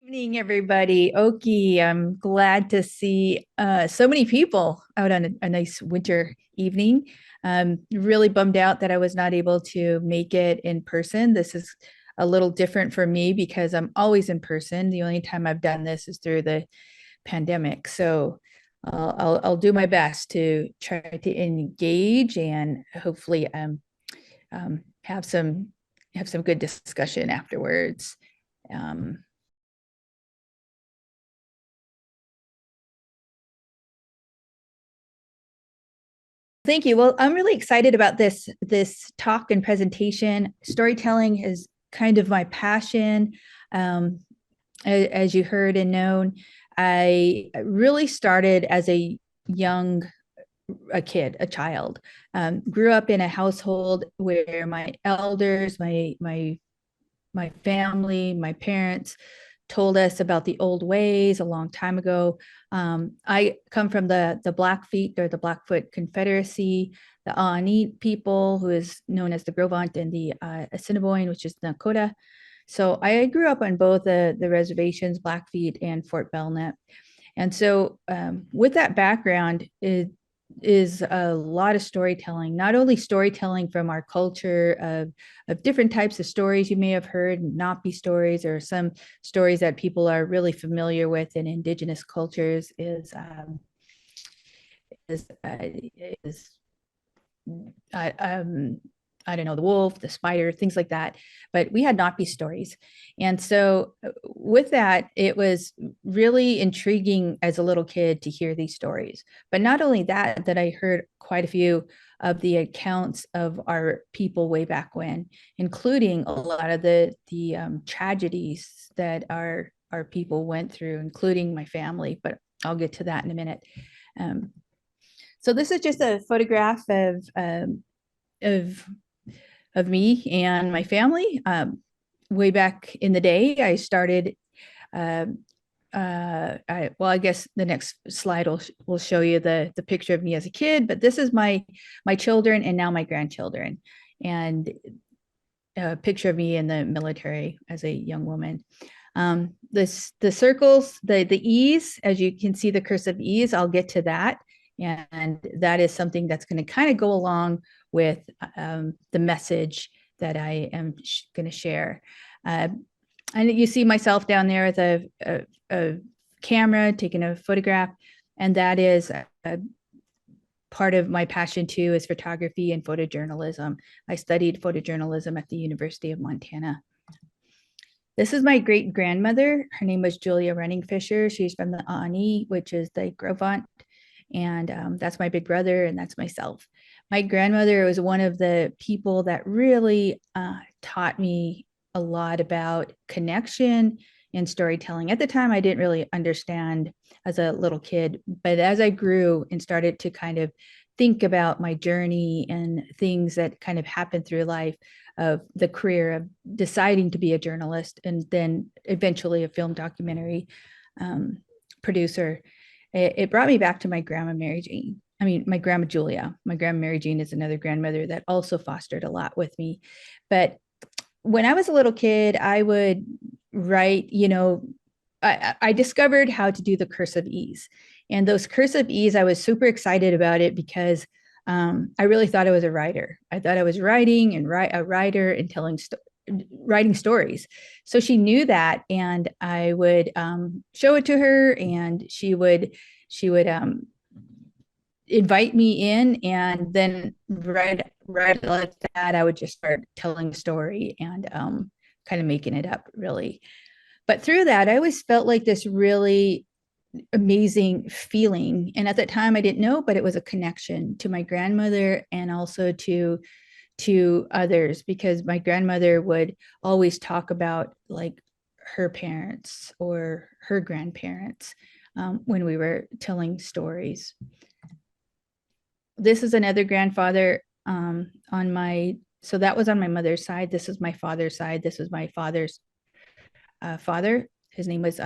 Evening, everybody. Oki, I'm glad to see so many people out on a nice winter evening. Really bummed out that I was not able to make it in person. This is a little different for me because I'm always in person. The only time I've done this is through the pandemic. So I'll do my best to try to engage and hopefully have some good discussion afterwards. Um, Thank you. Well, I'm really excited about this talk and presentation. Storytelling is kind of my passion. Um, as you heard and known, I really started as a kid, a child. Grew up in a household where my elders, my family, my parents told us about the old ways a long time ago. I come from the Blackfeet or the Blackfoot Confederacy, the Aani people, who is known as the Gros Ventre, and the Assiniboine, which is Nakota. So I grew up on both the reservations, Blackfeet and Fort Belknap. And so, with that background, it is a lot of storytelling, not only storytelling from our culture of different types of stories you may have heard, not be stories, or some stories that people are really familiar with in indigenous cultures is, is uh, um, I don't know, the wolf, the spider, things like that. But we had not be stories. And so, with that, it was really intriguing as a little kid to hear these stories. But not only that, that I heard quite a few of the accounts of our people way back when, including a lot of the tragedies that our people went through, including my family. But I'll get to that in a minute. Um, so this is just a photograph of of me and my family. Way back in the day, I started. Uh, I guess the next slide will show you the picture of me as a kid, but this is my children and now my grandchildren, and a picture of me in the military as a young woman. The circles, the E's, as you can see the cursive E's, I'll get to that. And that is something that's going to kind of go along with the message that I am going to share. Uh, and you see myself down there with a camera taking a photograph, and that is part of my passion too is photography and photojournalism. I studied photojournalism at the University of Montana. This is my great grandmother. Her name was Julia Running Fisher. She's from the Ani, which is the Gros Ventre. And that's my big brother, and that's myself. My grandmother was one of the people that really taught me a lot about connection and storytelling. At the time, I didn't really understand as a little kid, but as I grew and started to kind of think about my journey and things that kind of happened through life, of the career of deciding to be a journalist and then eventually a film documentary producer, it brought me back to my grandma Mary Jane. I mean, my grandma Julia. My grandma Mary Jane is another grandmother that also fostered a lot with me. But when I was a little kid, I would write, I discovered how to do the cursive E's. And those cursive E's, I was super excited about it because I really thought I was a writer. I thought I was writing and a writer and writing stories. So she knew that, and I would show it to her, and she would invite me in, and then right like that, I would just start telling a story and kind of making it up, really. But through that, I always felt like this really amazing feeling. And at that time, I didn't know, but it was a connection to my grandmother and also to others, because my grandmother would always talk about like her parents or her grandparents when we were telling stories. This is another grandfather on my, so that was on my mother's side. This is my father's side. This was my father's father. His name was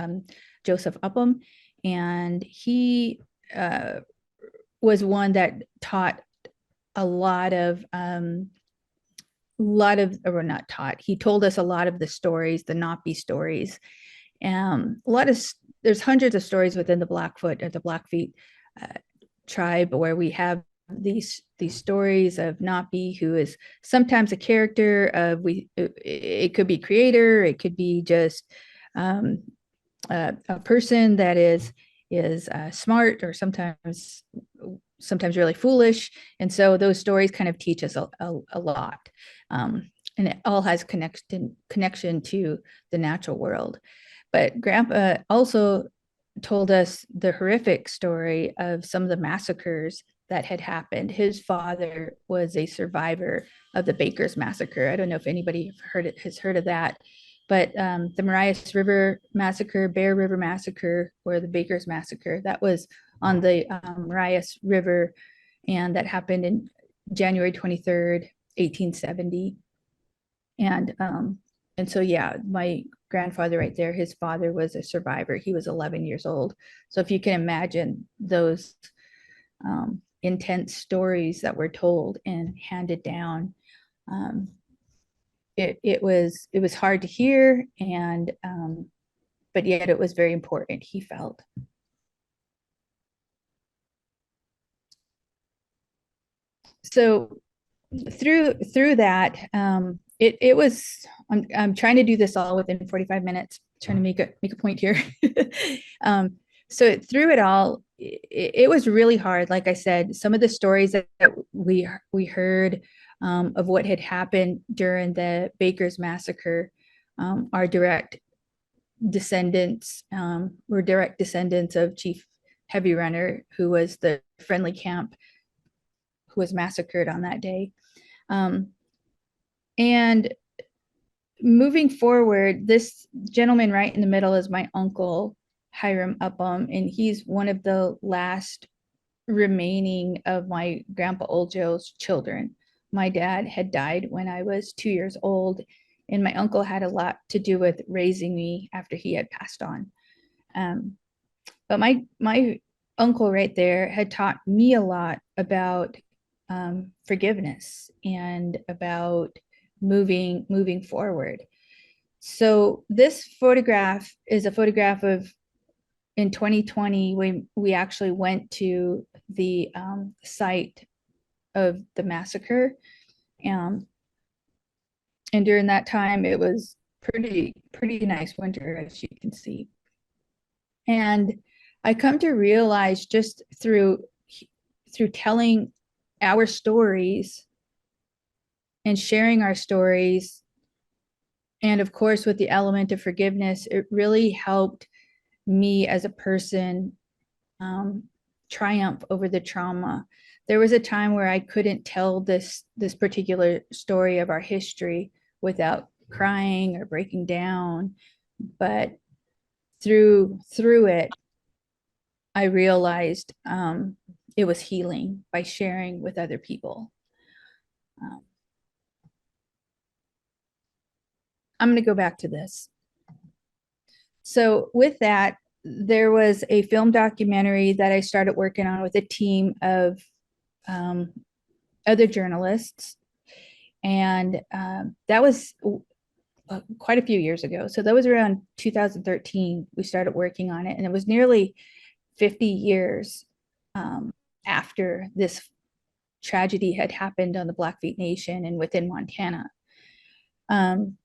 Joseph Upham, and he was one that taught a lot of, or not taught, he told us a lot of the stories, the not be stories. A lot of there's hundreds of stories within the Blackfoot or the Blackfeet uh, tribe where we have these stories of Napi, who is sometimes a character of it could be creator, it could be just a person that is smart, or sometimes really foolish. And so those stories kind of teach us a lot. And it all has connection to the natural world. But Grandpa also told us the horrific story of some of the massacres that had happened. His father was a survivor of the Bakers Massacre. I don't know if anybody has heard of that, but the Marias River Massacre, Bear River Massacre, or the Bakers Massacre, that was on the Marias River, and that happened in January 23rd, 1870. And so yeah, my grandfather right there, his father was a survivor. He was 11 years old. So if you can imagine those intense stories that were told and handed down, um, it was hard to hear, and but yet it was very important, he felt. So through that, it was, I'm trying to do this all within 45 minutes, trying to make a point here. um, so through it all, it was really hard. Like I said, some of the stories that we heard of what had happened during the Bakers Massacre are direct descendants, were direct descendants of Chief Heavy Runner, who was the friendly camp who was massacred on that day. Um, and moving forward, this gentleman right in the middle is my uncle, Hiram Upham, and he's one of the last remaining of my grandpa Old Joe's children. My dad had died when I was 2 years old, and my uncle had a lot to do with raising me after he had passed on. Um, but my uncle right there had taught me a lot about forgiveness and about moving forward. So this photograph is a photograph of, in 2020, we actually went to the site of the massacre, um, and during that time it was pretty nice winter, as you can see. And I come to realize, just through telling our stories and sharing our stories, and of course with the element of forgiveness, it really helped me as a person um, triumph over the trauma. There was a time where I couldn't tell this particular story of our history without crying or breaking down, but through it, I realized it was healing by sharing with other people. Um, I'm going to go back to this. So with that, there was a film documentary that I started working on with a team of um, other journalists, and that was quite a few years ago. So that was around 2013. We started working on it, and it was nearly 50 years after this tragedy had happened on the Blackfeet Nation and within Montana. Um,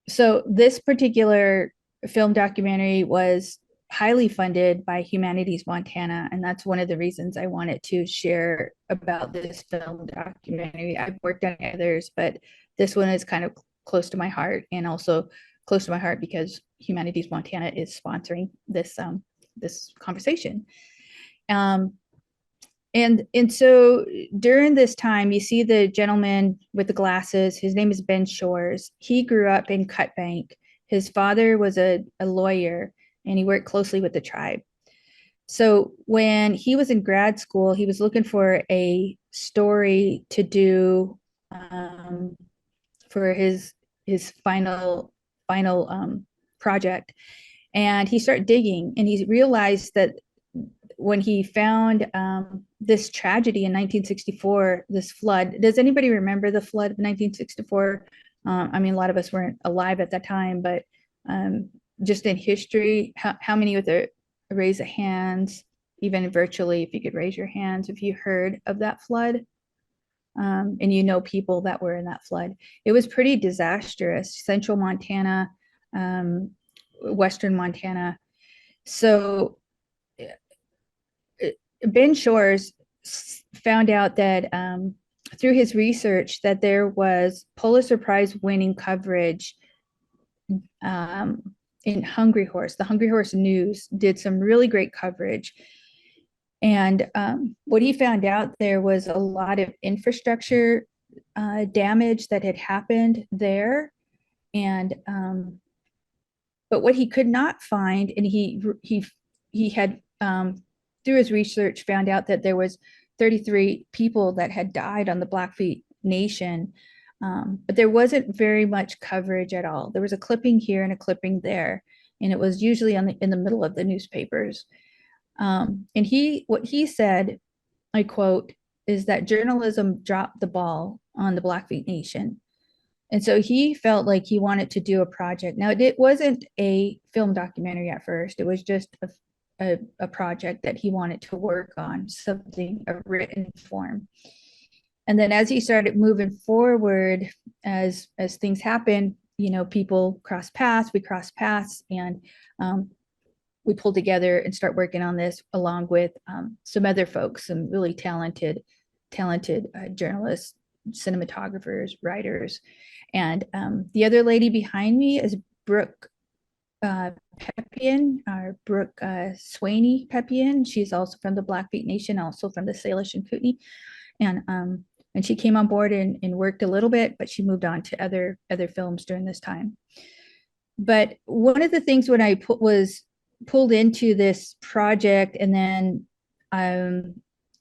so this particular film documentary was highly funded by Humanities Montana, and that's one of the reasons I wanted to share about this film documentary. I've worked on others, but this one is kind of close to my heart, and also close to my heart because Humanities Montana is sponsoring this conversation. Um, and so during this time, you see the gentleman with the glasses. His name is Ben Shores. He grew up in Cut Bank. His father was a lawyer, and he worked closely with the tribe. So when he was in grad school, he was looking for a story to do for his final project, and he started digging, and he realized that when he found this tragedy in 1964, this flood. Does anybody remember the flood of 1964? I mean, a lot of us weren't alive at that time, but just in history, how many with a raise of hands, even virtually, if you could raise your hands, if you heard of that flood, and you know people that were in that flood. It was pretty disastrous. Central Montana, um, Western Montana. So Ben Shores found out that through his research that there was Pulitzer Prize winning coverage um, in Hungry Horse. The Hungry Horse News did some really great coverage. And what he found out there was a lot of infrastructure damage that had happened there. And but what he could not find, and he had through his research found out that there was 33 people that had died on the Blackfeet Nation, but there wasn't very much coverage at all. There was a clipping here and a clipping there, and it was usually in the middle of the newspapers. And what he said, I quote, is that journalism dropped the ball on the Blackfeet Nation. And so he felt like he wanted to do a project. Now, it wasn't a film documentary at first, it was just a project that he wanted to work on, something, a written form. And then as he started moving forward, as things happen, you know, people cross paths, we cross paths, and we pull together and start working on this along with some other folks, some really talented journalists, cinematographers, writers. And the other lady behind me is Brooke Peppian, or Brooke Swaney Peppian. She's also from the Blackfeet Nation, also from the Salish and Kootenai. And she came on board and worked a little bit, but she moved on to other films during this time. But one of the things when I was pulled into this project and then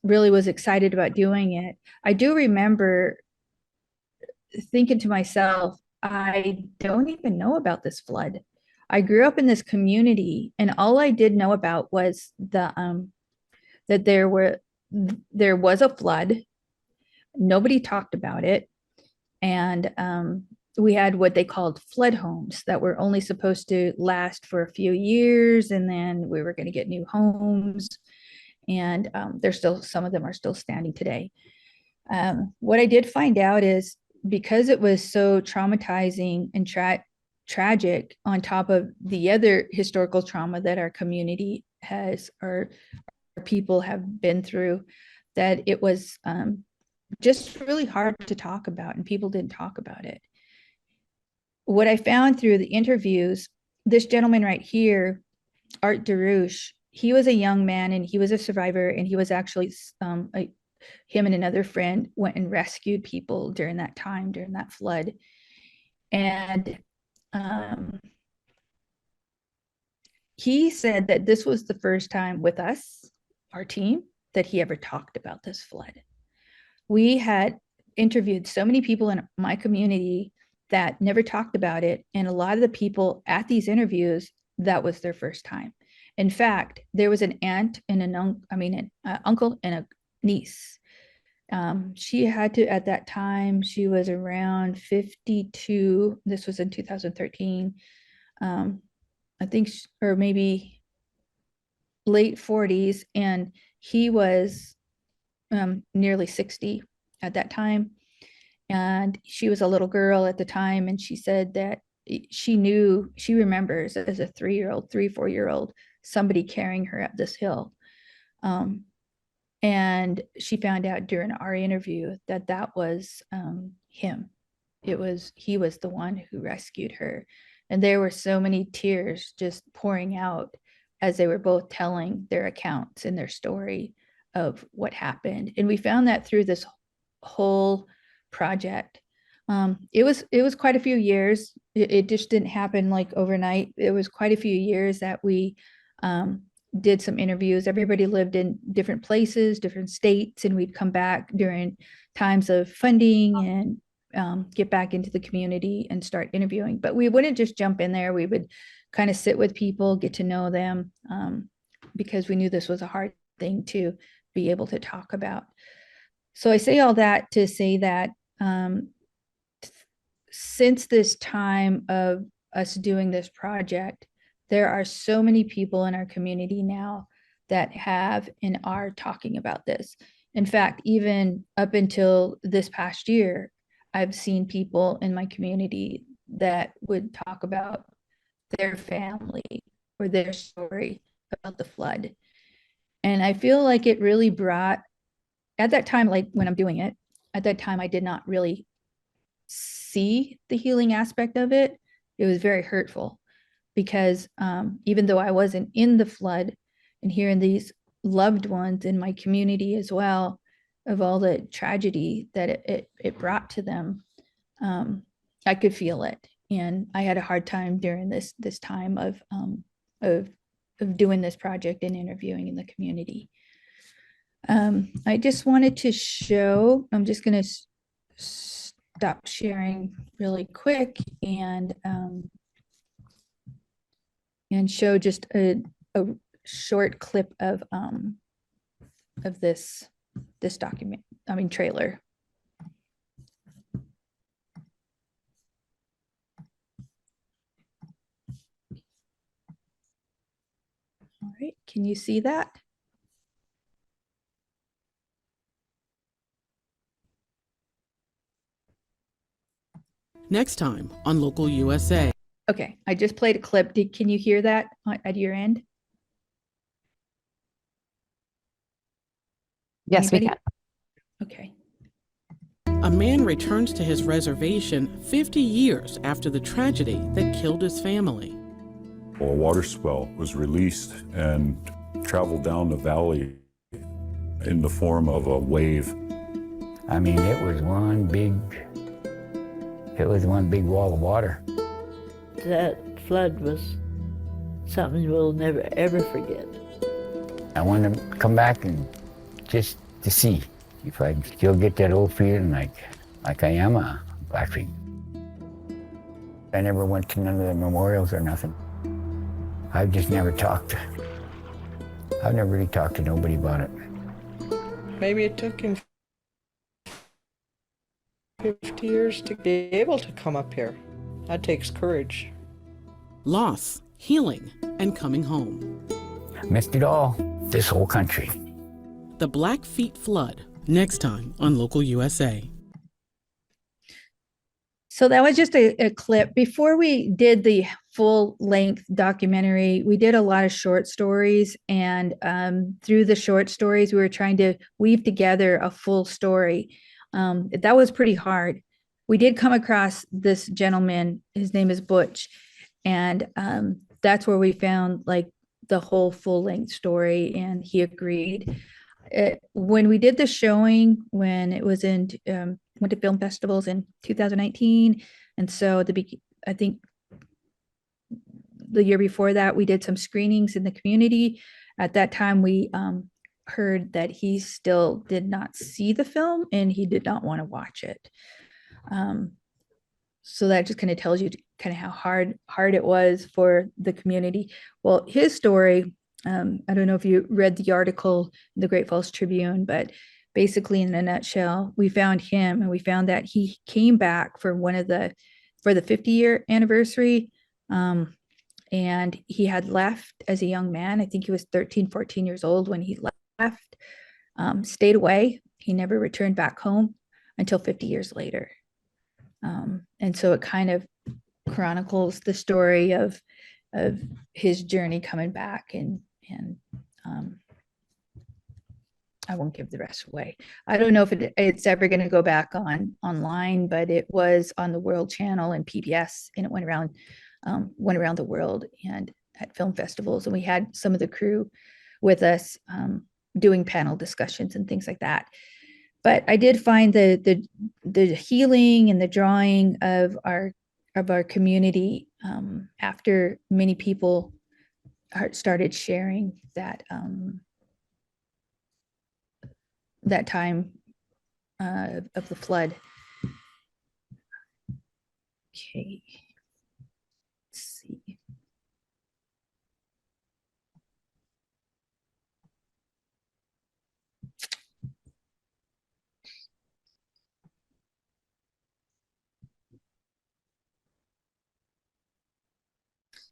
really was excited about doing it, I do remember thinking to myself, I don't even know about this flood. I grew up in this community, and all I did know about was that there was a flood. Nobody talked about it, and we had what they called flood homes that were only supposed to last for a few years, and then we were going to get new homes. And there's still, some of them are still standing today. What I did find out is, because it was so traumatizing and tragic, on top of the other historical trauma that our community has, or people have been through, that it was just really hard to talk about, and people didn't talk about it. What I found through the interviews, this gentleman right here, Art DeRouche, he was a young man and he was a survivor, and he was actually him and another friend went and rescued people during that time, during that flood. And he said that this was the first time with us, our team, that he ever talked about this flood. We had interviewed so many people in my community that never talked about it. And a lot of the people at these interviews, that was their first time. In fact, there was an aunt and an uncle and a niece. She had to, at that time, she was around 52. This was in 2013. I think, or maybe late 40s. And he was nearly 60 at that time. And she was a little girl at the time. And she said that she remembers as a 4-year-old, somebody carrying her up this hill. And she found out during our interview that was him. He was the one who rescued her. And there were so many tears just pouring out as they were both telling their accounts and their story of what happened. And we found that through this whole project. It was quite a few years. It just didn't happen like overnight. It was quite a few years that we did some interviews. Everybody lived in different places, different states, and we'd come back during times of funding and get back into the community and start interviewing. But we wouldn't just jump in there. We would kind of sit with people, get to know them, because we knew this was a hard thing to be able to talk about. So I say all that to say that since this time of us doing this project, there are so many people in our community now that have and are talking about this. In fact, even up until this past year, I've seen people in my community that would talk about their family or their story about the flood. And I feel like it really brought, at that time, like when I'm doing it, at that time, I did not really see the healing aspect of it. It was very hurtful because even though I wasn't in the flood and hearing these loved ones in my community as well, of all the tragedy that it brought to them, I could feel it. And I had a hard time during this time of doing this project and interviewing in the community. I just wanted to show, I'm just going to stop sharing really quick and show just a short clip of this document, I mean trailer. All right, can you see that? Next time on Local USA. Okay, I just played a clip. Can you hear that at your end? Yes, Anybody? we can. Okay. A man returns to his reservation 50 years after the tragedy that killed his family. A water spout was released and traveled down the valley in the form of a wave. I mean, it was one big wall of water. That flood was something we'll never, ever forget. I wanted to come back and just to see if I still get that old feeling like I am a Blackfeet. I never went to none of the memorials or nothing. I've just never talked. I've never really talked to nobody about it. Maybe it took him 50 years to be able to come up here. That takes courage. Loss, healing, and coming home. Missed it all, this whole country. The Blackfeet flood, next time on Local USA. So that was just a clip. Before we did the full length documentary, we did a lot of short stories. And through the short stories, we were trying to weave together a full story. That was pretty hard. We did come across this gentleman, his name is Butch. And that's where we found like the whole full length story. And he agreed. When we did the showing, when it was in, went to film festivals in 2019. And so I think the year before that, we did some screenings in the community. At that time, we heard that he still did not see the film and he did not want to watch it. So that just kind of tells you kind of how hard it was for the community. Well, his story, I don't know if you read the article in the Great Falls Tribune, but basically in a nutshell, we found him and we found that he came back for the 50-year anniversary. And he had left as a young man. I think he was 13, 14 years old when he left, stayed away. He never returned back home until 50 years later. And so it kind of chronicles the story of his journey coming back and I won't give the rest away. I don't know if it's ever going to go back online, but it was on the World Channel and PBS, and it went around the world and at film festivals. And we had some of the crew with us doing panel discussions and things like that. But I did find the healing and the drawing of our community after many people started sharing that that time of the flood. Okay, let's see.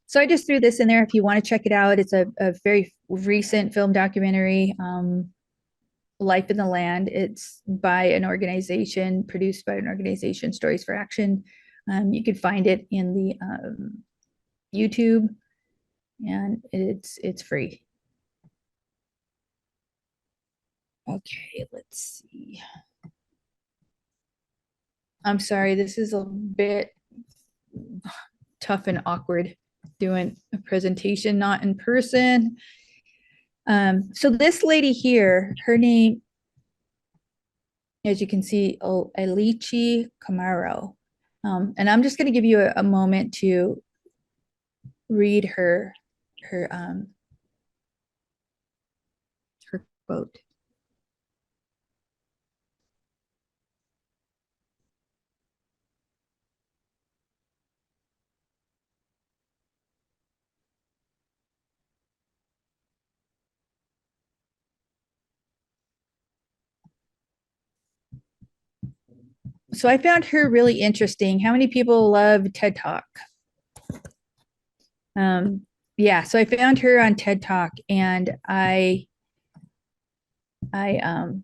So I just threw this in there if you want to check it out. It's a very recent film documentary, Life in the Land. It's by an organization, produced by an organization, Stories for Action. You can find it in the YouTube, and it's free. Okay, let's see. I'm sorry, this is a bit tough and awkward doing a presentation not in person. So this lady here, her name, as you can see, Alichi Camaro. And I'm just going to give you a moment to read her quote. So I found her really interesting. How many people love TED Talk? Yeah, so I found her on TED Talk, and I thought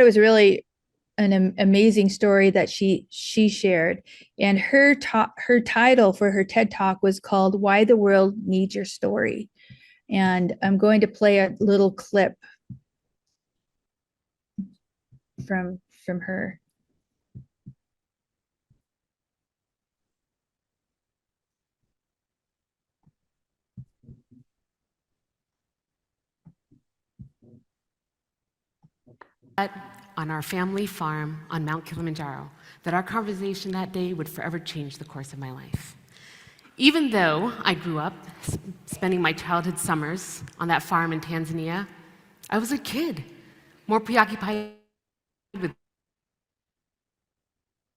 it was really an amazing story that she shared. And her title for her TED Talk was called "Why the World Needs Your Story." And I'm going to play a little clip from her. On our family farm on Mount Kilimanjaro, that our conversation that day would forever change the course of my life. Even though I grew up spending my childhood summers on that farm in Tanzania, I was a kid, more preoccupied with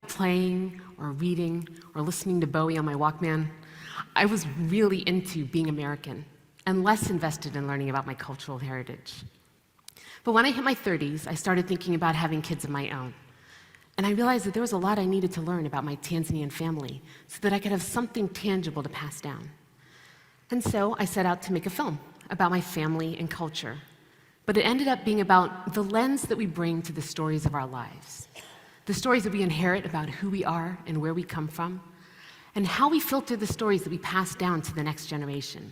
playing or reading or listening to Bowie on my Walkman. I was really into being American and less invested in learning about my cultural heritage. But when I hit my 30s, I started thinking about having kids of my own. And I realized that there was a lot I needed to learn about my Tanzanian family so that I could have something tangible to pass down. And so I set out to make a film about my family and culture. But it ended up being about the lens that we bring to the stories of our lives, the stories that we inherit about who we are and where we come from, and how we filter the stories that we pass down to the next generation.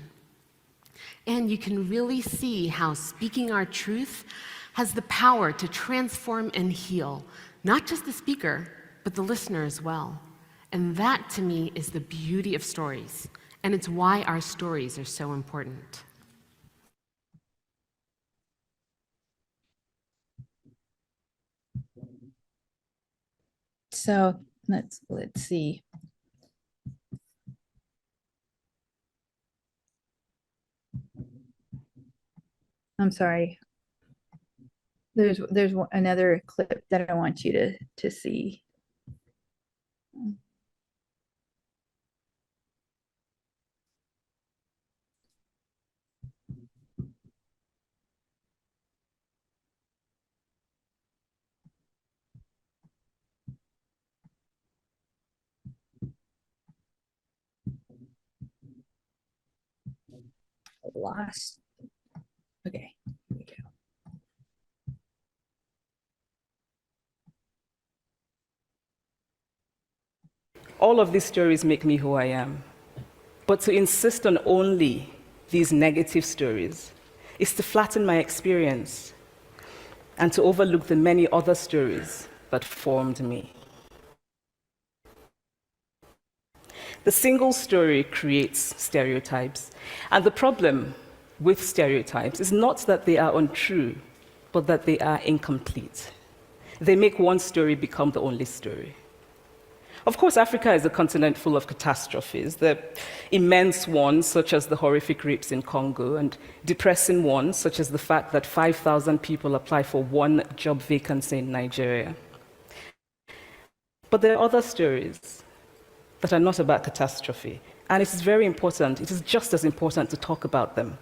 And you can really see how speaking our truth has the power to transform and heal, not just the speaker, but the listener as well. And that, to me, is the beauty of stories, and it's why our stories are so important. So let's see. I'm sorry. There's another clip that I want you to see. Lost. Okay, here we go. All of these stories make me who I am. But to insist on only these negative stories is to flatten my experience and to overlook the many other stories that formed me. The single story creates stereotypes, and the problem with stereotypes is not that they are untrue, but that they are incomplete. They make one story become the only story. Of course, Africa is a continent full of catastrophes, the immense ones, such as the horrific rapes in Congo, and depressing ones, such as the fact that 5,000 people apply for one job vacancy in Nigeria. But there are other stories that are not about catastrophe, and it is very important, it is just as important to talk about them.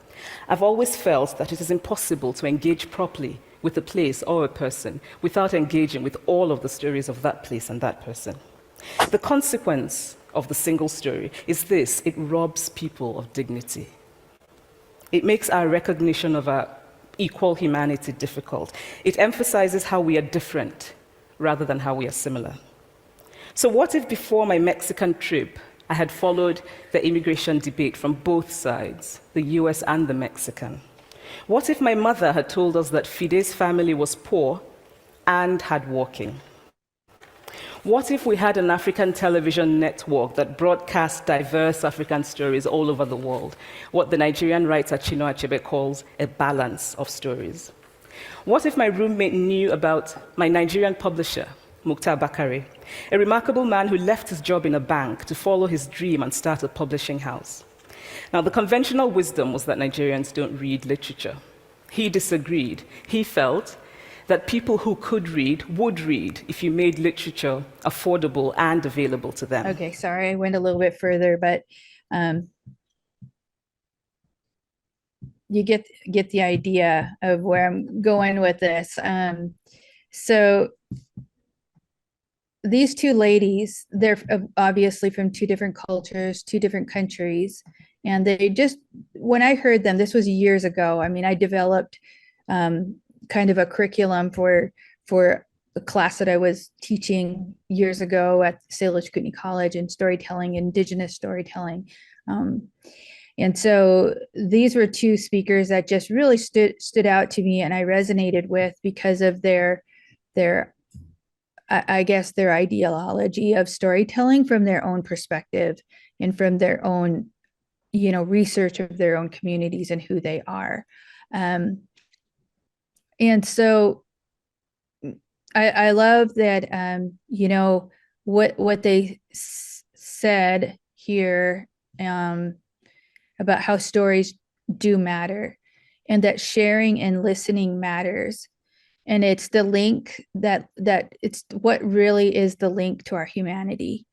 I've always felt that it is impossible to engage properly with a place or a person without engaging with all of the stories of that place and that person. The consequence of the single story is this: it robs people of dignity. It makes our recognition of our equal humanity difficult. It emphasizes how we are different rather than how we are similar. So what if before my Mexican trip, I had followed the immigration debate from both sides, the US and the Mexican? What if my mother had told us that Fide's family was poor and hardworking? What if we had an African television network that broadcast diverse African stories all over the world, what the Nigerian writer Chinua Achebe calls a balance of stories? What if my roommate knew about my Nigerian publisher, Mukhtar Bakare, a remarkable man who left his job in a bank to follow his dream and start a publishing house? Now, the conventional wisdom was that Nigerians don't read literature. He disagreed. He felt that people who could read would read if you made literature affordable and available to them. Okay, sorry, I went a little bit further, but you get the idea of where I'm going with this. So these two ladies, they're obviously from two different cultures, two different countries, and they just, when I heard them, this was years ago. I mean, I developed kind of a curriculum for a class that I was teaching years ago at Salish Kootenai College in storytelling, indigenous storytelling. And so these were two speakers that just really stood out to me, and I resonated with because of their I guess their ideology of storytelling from their own perspective and from their own, research of their own communities and who they are. And so I love that, what they said here about how stories do matter, and that sharing and listening matters. And it's the link that it's what really is the link to our humanity.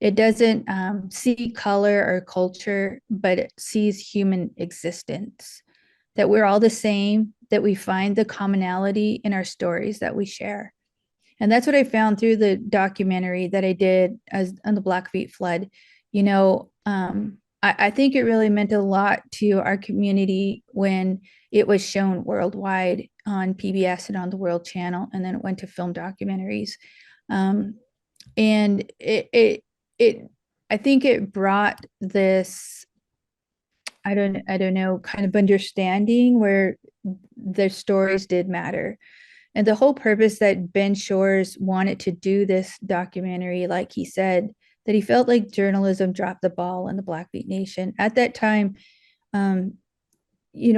It doesn't see color or culture, but it sees human existence, that we're all the same, that we find the commonality in our stories that we share. And that's what I found through the documentary that I did on the Blackfeet flood. I think it really meant a lot to our community when it was shown worldwide on PBS and on the World Channel, and then it went to film documentaries. And I think it brought this, I don't know, kind of understanding where their stories did matter. And the whole purpose that Ben Shores wanted to do this documentary, like he said, that he felt like journalism dropped the ball in the Blackfeet Nation. At that time,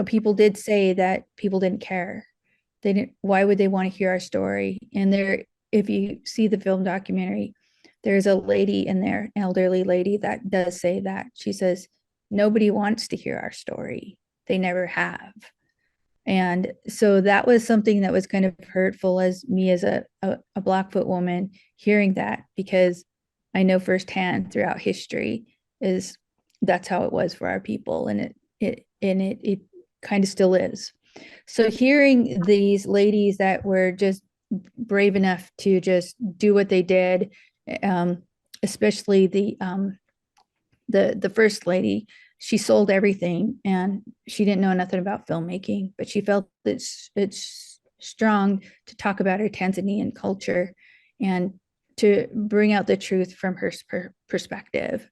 people did say that people didn't care. They didn't, why would they want to hear our story? And if you see the film documentary, there's a lady in there, elderly lady, that does say that. She says, nobody wants to hear our story. They never have. And so that was something that was kind of hurtful as me as a Blackfoot woman hearing that, because I know firsthand throughout history is that's how it was for our people, and it kind of still is. So hearing these ladies that were just brave enough to just do what they did, especially the first lady, she sold everything and she didn't know nothing about filmmaking, but she felt that it's strong to talk about her Tanzanian culture and to bring out the truth from her perspective.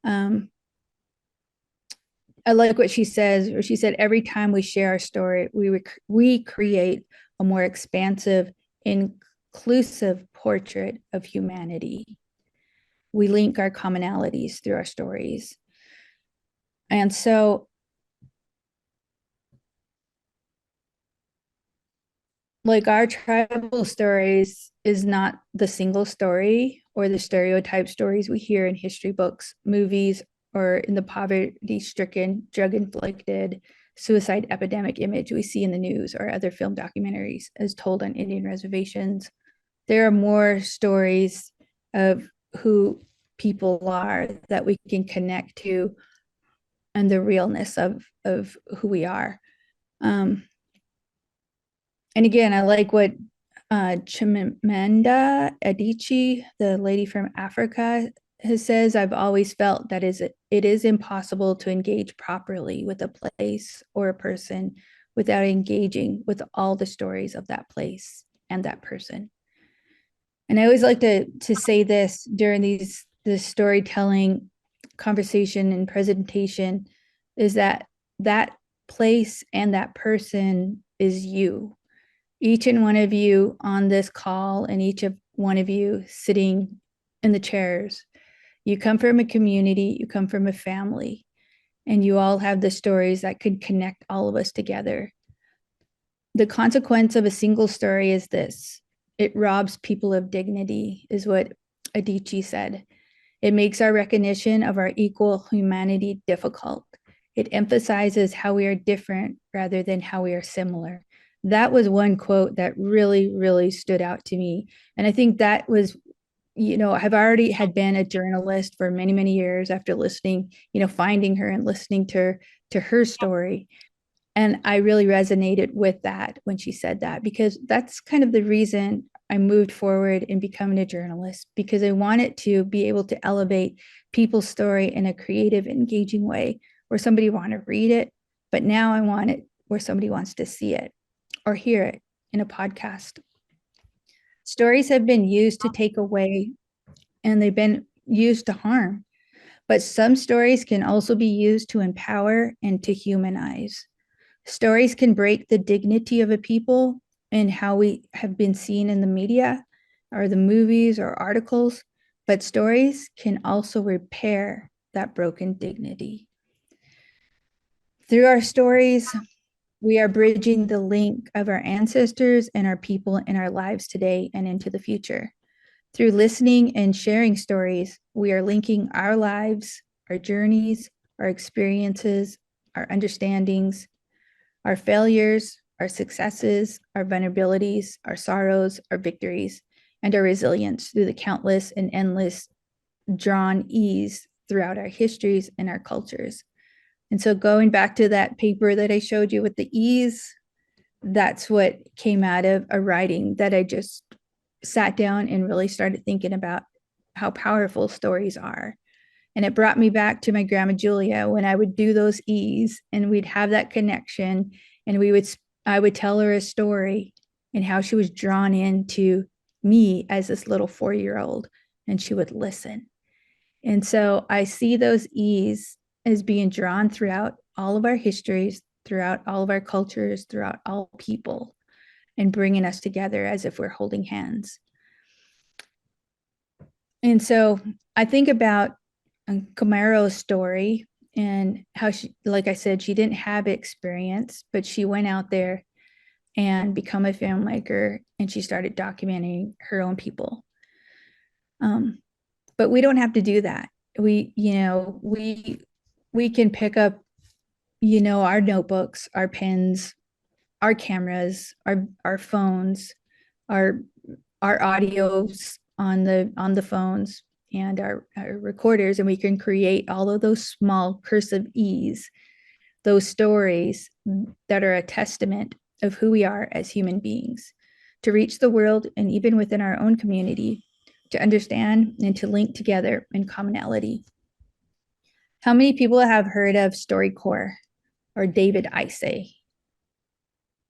I like what she says, where she said, every time we share our story, we create a more expansive, inclusive portrait of humanity. We link our commonalities through our stories. And so, like, our tribal stories is not the single story or the stereotype stories we hear in history books, movies, or in the poverty-stricken, drug-inflicted, suicide epidemic image we see in the news or other film documentaries as told on Indian reservations. There are more stories of who people are that we can connect to and the realness of who we are. And again, I like what Chimamanda Adichie, the lady from Africa, says, I've always felt that it is impossible to engage properly with a place or a person without engaging with all the stories of that place and that person. And I always like to say this during this storytelling conversation and presentation, is that that place and that person is you. Each and one of you on this call, and each of one of you sitting in the chairs, you come from a community, you come from a family, and you all have the stories that could connect all of us together. The consequence of a single story is this: it robs people of dignity, is what Adichie said. It makes our recognition of our equal humanity difficult. It emphasizes how we are different rather than how we are similar. That was one quote that really, really stood out to me. And I think that was, I've already had been a journalist for many, many years after listening, finding her and listening to her story. And I really resonated with that when she said that, because that's kind of the reason I moved forward in becoming a journalist, because I wanted to be able to elevate people's story in a creative, engaging way where somebody want to read it, but now I want it where somebody wants to see it or hear it in a podcast. Stories have been used to take away, and they've been used to harm, but some stories can also be used to empower and to humanize. Stories can break the dignity of a people and how we have been seen in the media or the movies or articles, but stories can also repair that broken dignity. Through our stories, we are bridging the link of our ancestors and our people in our lives today and into the future. Through listening and sharing stories, we are linking our lives, our journeys, our experiences, our understandings, our failures, our successes, our vulnerabilities, our sorrows, our victories, and our resilience through the countless and endless drawn ease throughout our histories and our cultures. And so going back to that paper that I showed you with the ease, that's what came out of a writing that I just sat down and really started thinking about how powerful stories are. And it brought me back to my grandma Julia when I would do those E's and we'd have that connection, and I would tell her a story and how she was drawn into me as this little 4-year-old, and she would listen. And so I see those E's as being drawn throughout all of our histories, throughout all of our cultures, throughout all people, and bringing us together as if we're holding hands. And so I think about Camaro's story and how she, like I said, she didn't have experience, but she went out there and become a filmmaker, and she started documenting her own people. But we don't have to do that. We can pick up, our notebooks, our pens, our cameras, our phones, our audios on the phones, and our recorders, and we can create all of those small cursive E's, those stories that are a testament of who we are as human beings, to reach the world and even within our own community, to understand and to link together in commonality. How many people have heard of StoryCorps or David Isay?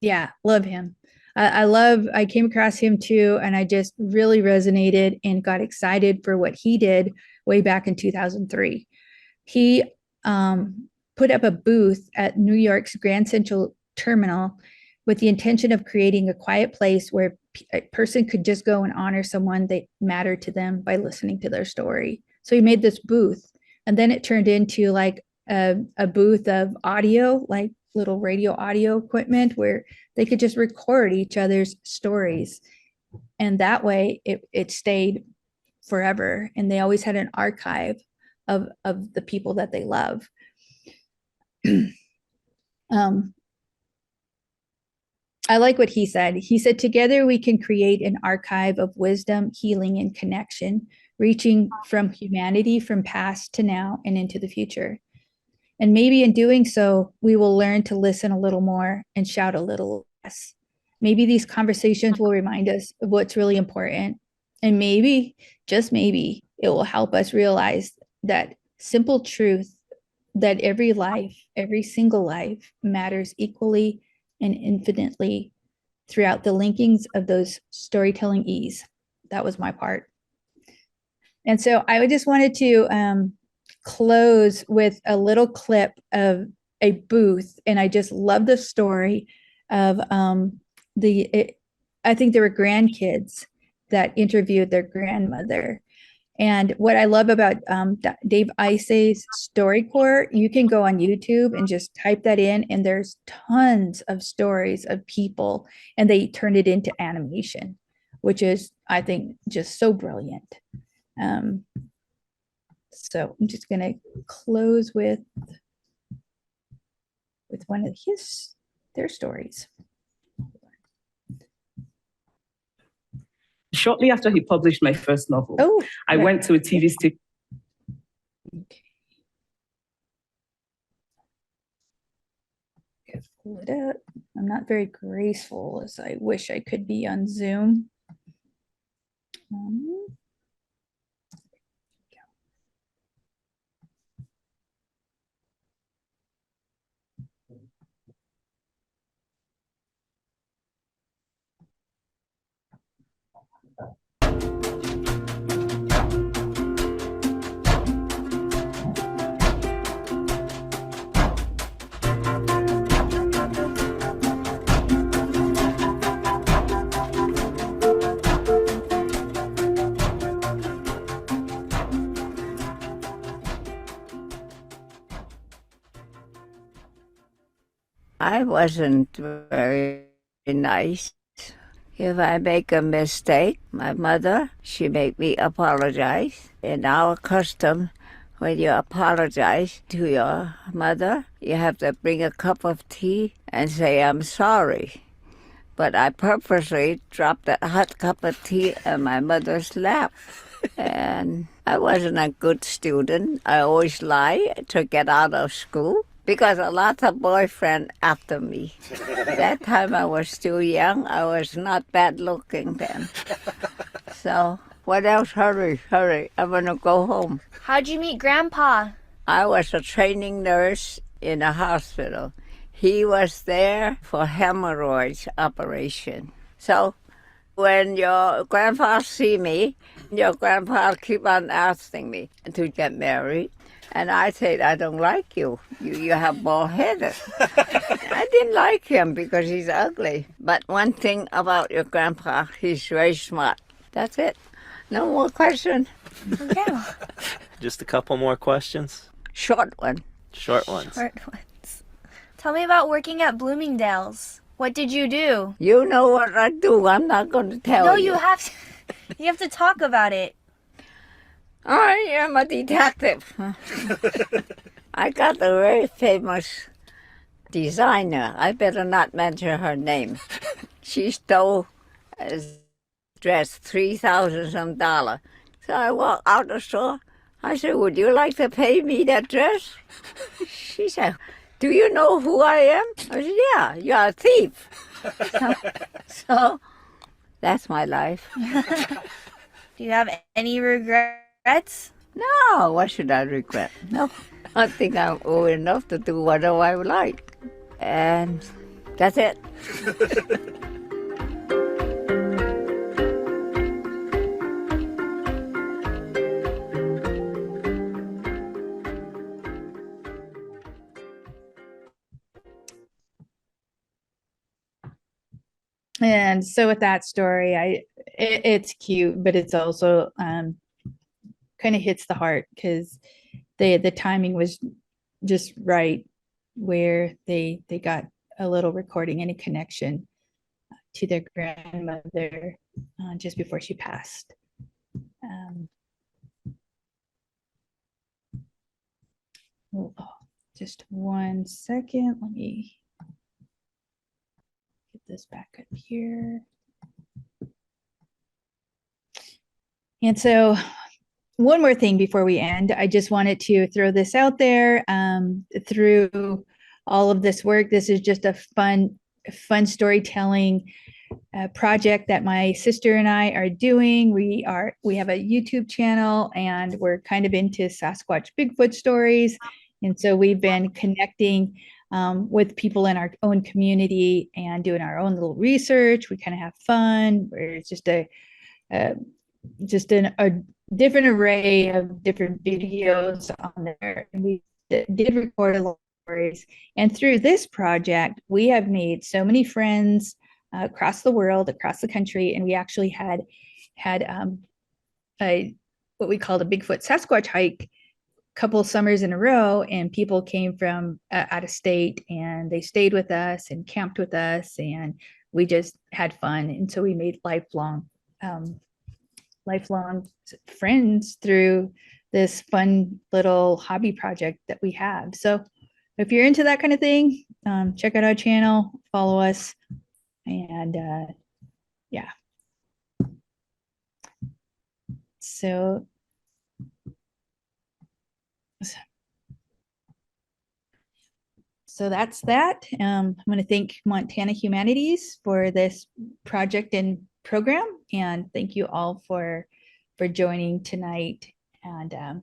Yeah, love him. I came across him too, and I just really resonated and got excited for what he did way back in 2003. He put up a booth at New York's Grand Central Terminal with the intention of creating a quiet place where a person could just go and honor someone that mattered to them by listening to their story. So he made this booth, and then it turned into like a booth of audio, like little radio audio equipment where they could just record each other's stories. And that way it stayed forever. And they always had an archive of the people that they love. I like what he said. He said, together we can create an archive of wisdom, healing, and connection, reaching from humanity, from past to now and into the future. And maybe in doing so, we will learn to listen a little more and shout a little less. maybe these conversations will remind us of what's really important. And maybe, just maybe, it will help us realize that simple truth that every life, every single life matters equally and infinitely throughout the linkings of those storytelling E's. That was my part. And so I just wanted to close with a little clip of a booth. And I just love the story of I think there were grandkids that interviewed their grandmother. And what I love about Dave Isay's StoryCorps, you can go on YouTube and just type that in, and there's tons of stories of people, and they turned it into animation, which is, I think, just so brilliant. So I'm just going to close with one of their stories. Shortly after he published my first novel, I went to a TV station. Okay. Pull it up. I'm not very graceful as I wish I could be on Zoom. I wasn't very nice. If I make a mistake, my mother, she make me apologize. In our custom, when you apologize to your mother, you have to bring a cup of tea and say, I'm sorry. But I purposely dropped that hot cup of tea in my mother's lap. And I wasn't a good student. I always lied to get out of school because a lot of boyfriends after me. That time I was still young. I was not bad looking then. So what else? Hurry. I want to go home. How'd you meet Grandpa? I was a training nurse in a hospital. He was there for hemorrhoids operation. So when your grandpa see me, your grandpa keep on asking me to get married. And I said, I don't like you. You have bald headed. I didn't like him because he's ugly. But one thing about your grandpa, he's very smart. That's it. No more questions. Okay. Just a couple more questions. Short one. Short ones. Short ones. Tell me about working at Bloomingdale's. What did you do? You know what I do. I'm not going to tell you. No, you have to. You have to talk about it. I am a detective. I got a very famous designer. I better not mention her name. She stole a dress, $3,000 some dollar. So I walked out the store. I said, would you like to pay me that dress? She said, do you know who I am? I said, yeah, you're a thief. So that's my life. Do you have any regrets? No, what should I regret? No, I think I'm old enough to do whatever I like. And that's it. And so with that story, it's cute, but it's also kind of hits the heart because the timing was just right, where they got a little recording and a connection to their grandmother just before she passed. Just 1 second. Let me get this back up here. And so one more thing before we end, I just wanted to throw this out there. Through all of this work, this is just a fun fun storytelling project that my sister and I are doing. We have a YouTube channel, and we're kind of into Sasquatch Bigfoot stories. And so we've been connecting with people in our own community and doing our own little research. We kind of have fun. It's just a different array of different videos on there. And we did record a lot of stories. And through this project, we have made so many friends across the world, across the country, and we actually had a what we called a Bigfoot Sasquatch hike a couple summers in a row, and people came from out of state, and they stayed with us and camped with us, and we just had fun. And so we made lifelong friends through this fun little hobby project that we have. So if you're into that kind of thing, check out our channel, follow us, and yeah. So that's that. I'm going to thank Montana Humanities for this project and program, and thank you all for joining tonight, and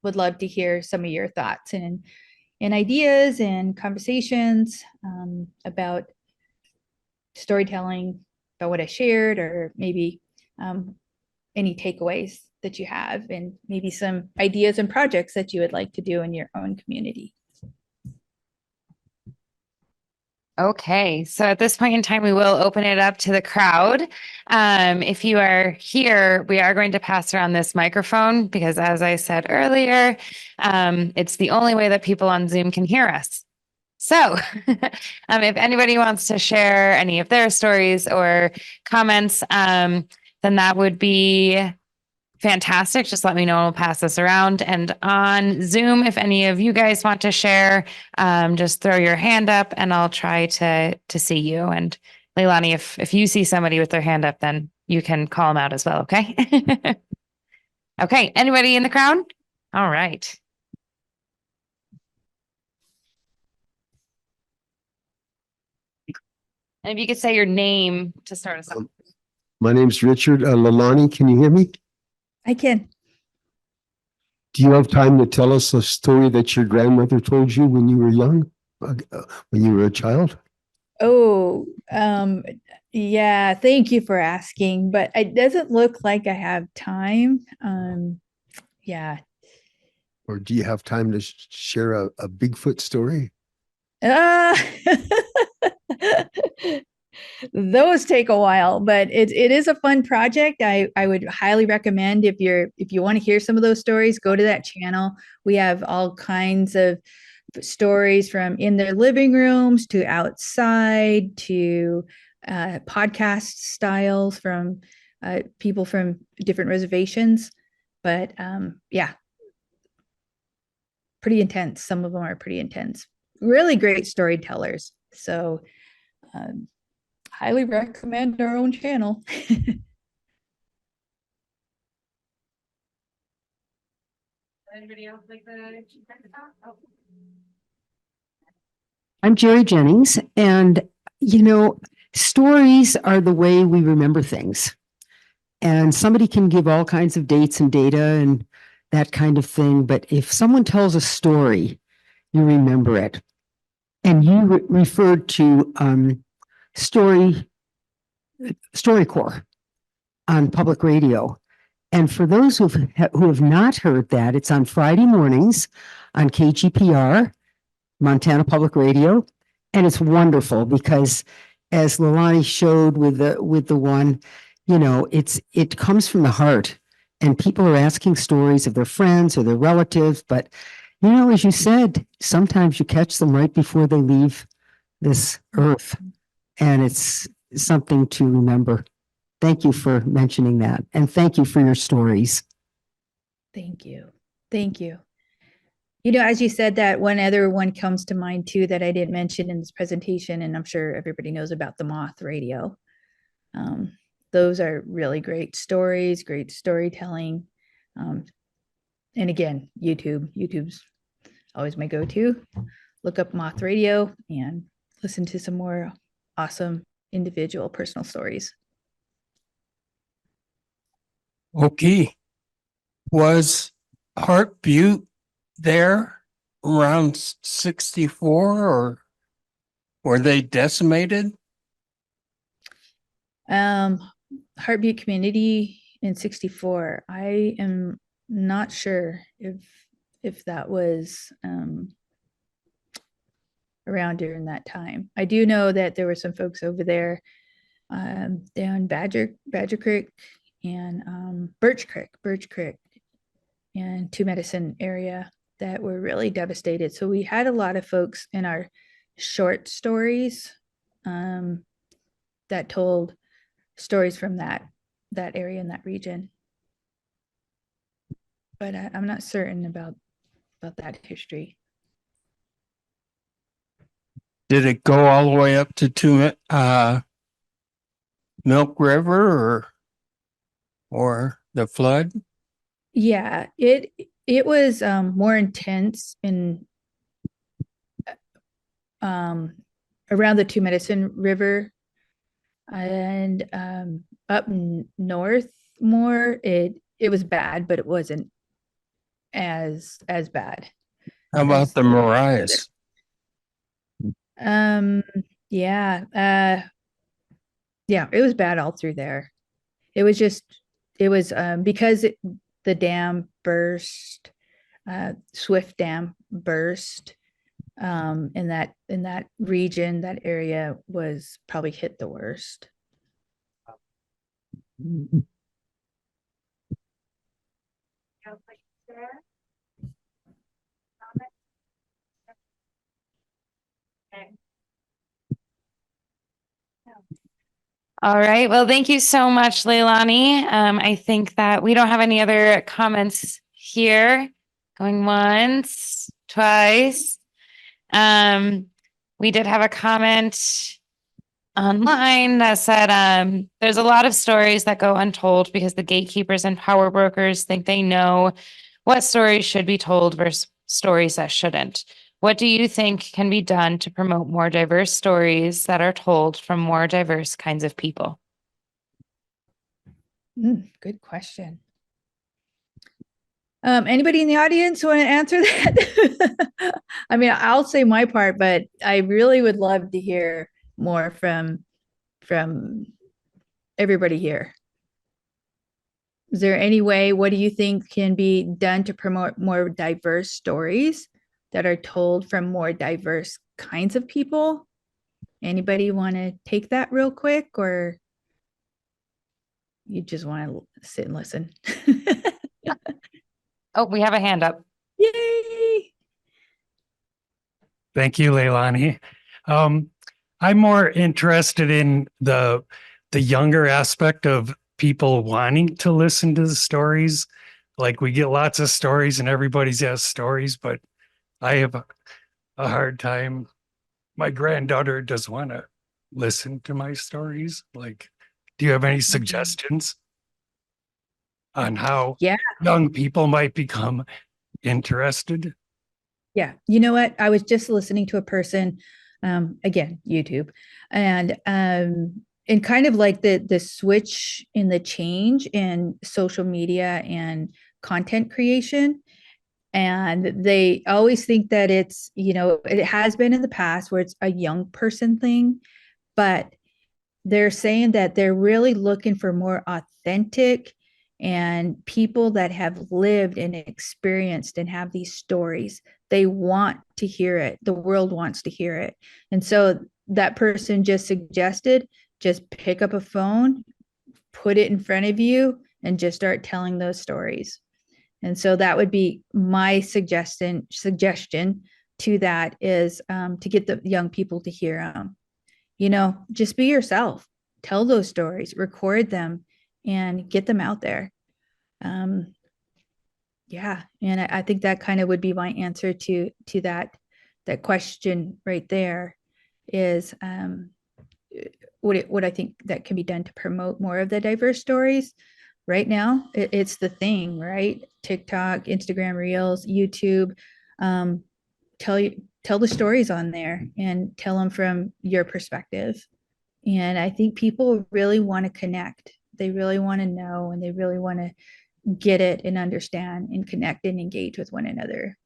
would love to hear some of your thoughts and ideas and conversations about storytelling, about what I shared, or maybe any takeaways that you have, and maybe some ideas and projects that you would like to do in your own community. Okay, so at this point in time, we will open it up to the crowd. If you are here, we are going to pass around this microphone because, as I said earlier, it's the only way that people on Zoom can hear us. So if anybody wants to share any of their stories or comments, then that would be fantastic. Just let me know. We'll pass this around. And on Zoom, if any of you guys want to share, just throw your hand up and I'll try to see you. And Lailani, if you see somebody with their hand up, then you can call them out as well. Okay. Okay. Anybody in the crowd? All right. And if you could say your name to start us off. My name's Richard. Lailani, can you hear me? I can. Do you have time to tell us a story that your grandmother told you when you were young, when you were a child? Oh, yeah, thank you for asking, but it doesn't look like I have time. Yeah. Or do you have time to share a Bigfoot story? Those take a while, but it is a fun project. I would highly recommend if you want to hear some of those stories, go to that channel. We have all kinds of stories from in their living rooms to outside to podcast styles from people from different reservations. But yeah, pretty intense. Some of them are pretty intense. Really great storytellers. So highly recommend our own channel. Anybody else like the oh. I'm Jerry Jennings, and stories are the way we remember things. And somebody can give all kinds of dates and data and that kind of thing, but if someone tells a story, you remember it. And you referred to StoryCorps on public radio. And for those who have not heard that, it's on Friday mornings on KGPR, Montana Public Radio. And it's wonderful because, as Lailani showed with the one, it comes from the heart, and people are asking stories of their friends or their relatives. But, as you said, sometimes you catch them right before they leave this earth, and it's something to remember. Thank you for mentioning that. And thank you for your stories. Thank you. Thank you. As you said, that one other one comes to mind too that I didn't mention in this presentation, and I'm sure everybody knows about the moth radio. Those are really great stories, great storytelling. And again, YouTube's always my go-to. Look up moth radio and listen to some more awesome individual personal stories. Okay. Was Heart Butte there around 64 or were they decimated? Heartbeat community in 64. I am not sure if that was around during that time. I do know that there were some folks over there down Badger Creek and Birch Creek and Two Medicine area that were really devastated. So we had a lot of folks in our short stories that told stories from that area and that region. But I'm not certain about that history. Did it go all the way up to Milk River or the flood? Yeah, it was more intense in around the Two Medicine River and up north more. It was bad, but it wasn't as bad. How about the Marias? Yeah, it was bad all through there. It was because the dam burst, Swift Dam burst, in that region. That area was probably hit the worst. All right. Well, thank you so much, Lailani. I think that we don't have any other comments here. Going once, twice. We did have a comment online that said there's a lot of stories that go untold because the gatekeepers and power brokers think they know what stories should be told versus stories that shouldn't. What do you think can be done to promote more diverse stories that are told from more diverse kinds of people? Good question. Anybody in the audience want to answer that? I mean, I'll say my part, but I really would love to hear more from everybody here. Is there any way, what do you think can be done to promote more diverse stories that are told from more diverse kinds of people? Anybody want to take that real quick, or you just want to sit and listen? Oh, we have a hand up. Yay! Thank you, Lailani. I'm more interested in the younger aspect of people wanting to listen to the stories. Like, we get lots of stories and everybody's has stories, but I have a hard time. My granddaughter does want to listen to my stories. Like, do you have any suggestions on how young people might become interested? Yeah. You know what? I was just listening to a person, again, YouTube, and kind of like the switch in the change in social media and content creation. And they always think that it's, it has been in the past where it's a young person thing, but they're saying that they're really looking for more authentic and people that have lived and experienced and have these stories. They want to hear it. The world wants to hear it. And so that person just suggested, just pick up a phone, put it in front of you, and just start telling those stories. And so that would be my suggestion to that, is to get the young people to hear them. Just be yourself, tell those stories, record them, and get them out there. Yeah. And I think that kind of would be my answer to that question right there, is what I think that can be done to promote more of the diverse stories. Right now, it's the thing, right? TikTok, Instagram Reels, YouTube. tell the stories on there and tell them from your perspective. And I think people really want to connect. They really want to know, and they really want to get it and understand and connect and engage with one another.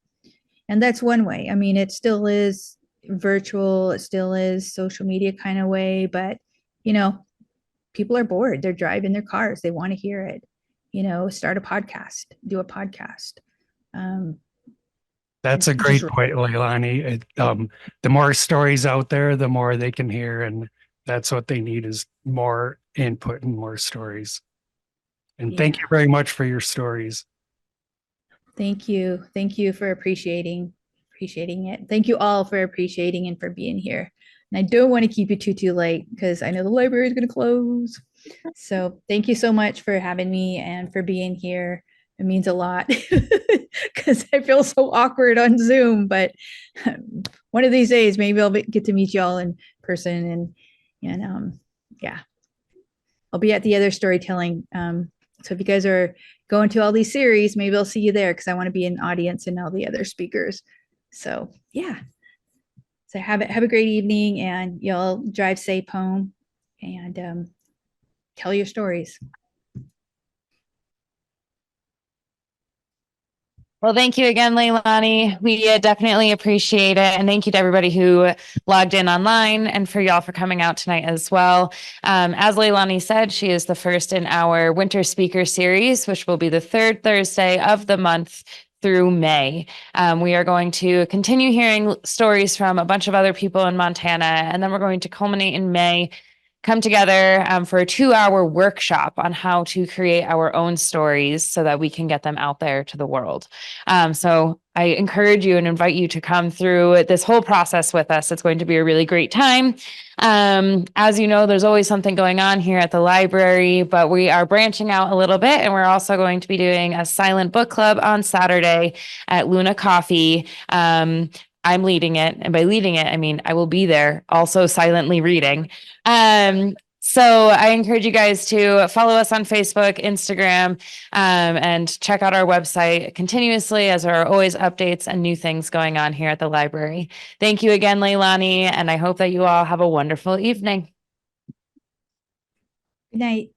And that's one way. I mean, it still is virtual, it still is social media kind of way, but you know, people are bored. They're driving their cars. They want to hear it. You know, start a podcast, do a podcast. That's a great point, Lailani. The more stories out there, the more they can hear, and that's what they need is more input and more stories. And thank you very much for your stories. Thank you. Thank you for appreciating it. Thank you all for appreciating and for being here. And I don't want to keep you too late because I know the library is going to close. So thank you so much for having me and for being here. It means a lot because I feel so awkward on Zoom, but one of these days, maybe I'll get to meet y'all in person and yeah, I'll be at the other storytelling. So if you guys are going to all these series, maybe I'll see you there because I want to be an audience and all the other speakers. So yeah. So have a great evening, and y'all drive safe home and tell your stories. Well, thank you again, Lailani. We definitely appreciate it. And thank you to everybody who logged in online and for y'all for coming out tonight as well. As Lailani said, she is the first in our winter speaker series, which will be the third Thursday of the month through May. We are going to continue hearing stories from a bunch of other people in Montana, and then we're going to culminate in May, come together for a 2-hour workshop on how to create our own stories so that we can get them out there to the world. So I encourage you and invite you to come through this whole process with us. It's going to be a really great time. As you know, there's always something going on here at the library, but we are branching out a little bit, and we're also going to be doing a silent book club on Saturday at Luna Coffee. I'm leading it. And by leading it, I mean, I will be there also silently reading. So I encourage you guys to follow us on Facebook, Instagram, and check out our website continuously, as there are always updates and new things going on here at the library. Thank you again, Lailani, and I hope that you all have a wonderful evening. Good night.